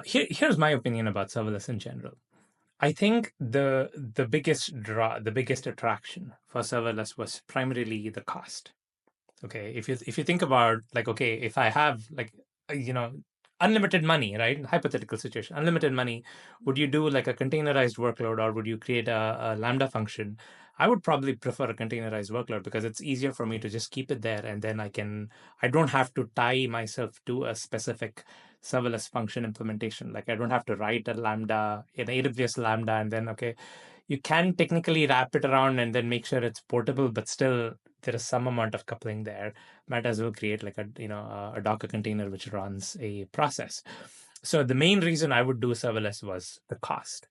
Here's my opinion about serverless in general. I think the biggest the biggest attraction for serverless was primarily the cost. Okay, if you think about, like, okay, if I have, like, you know, unlimited money, right? Hypothetical situation, unlimited money, would you do like a containerized workload, or would you create a Lambda function? I would probably prefer a containerized workload because it's easier for me to just keep it there, and then I don't have to tie myself to a specific serverless function implementation. Like, I don't have to write a Lambda, an AWS Lambda, and then, okay, you can technically wrap it around and then make sure it's portable, but still there is some amount of coupling there. Might as well create like a Docker container which runs a process. So the main reason I would do serverless was the cost.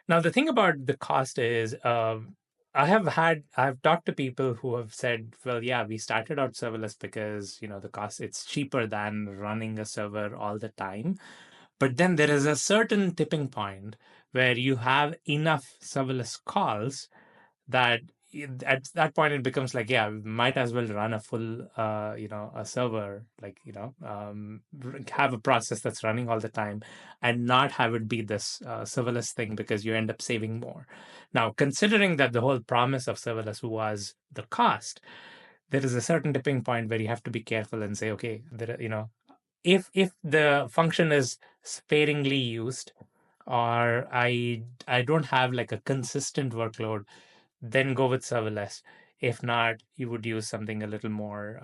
Now the thing about the cost is, I've talked to people who have said, well, yeah, we started out serverless because the cost, it's cheaper than running a server all the time. But then there is a certain tipping point where you have enough serverless calls that at that point it becomes like, yeah, we might as well run a full a server, like, have a process that's running all the time and not have it be this serverless thing, because you end up saving more. Now, considering that the whole promise of serverless was the cost, there is a certain tipping point where you have to be careful and say, okay, if the function is sparingly used, or I don't have like a consistent workload, then go with serverless. If not, you would use something a little more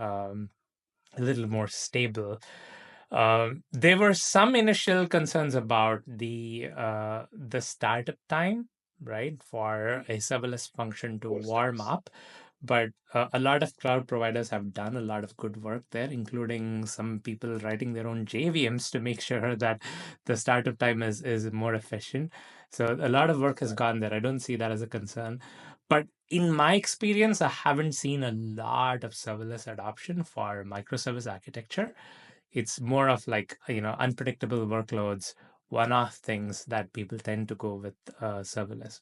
stable. There were some initial concerns about the startup time, right, for a serverless function to warm up. But a lot of cloud providers have done a lot of good work there, including some people writing their own JVMs to make sure that the startup time is more efficient. So a lot of work has gone there. I don't see that as a concern. But in my experience, I haven't seen a lot of serverless adoption for microservice architecture. It's more of like, unpredictable workloads, one-off things that people tend to go with serverless.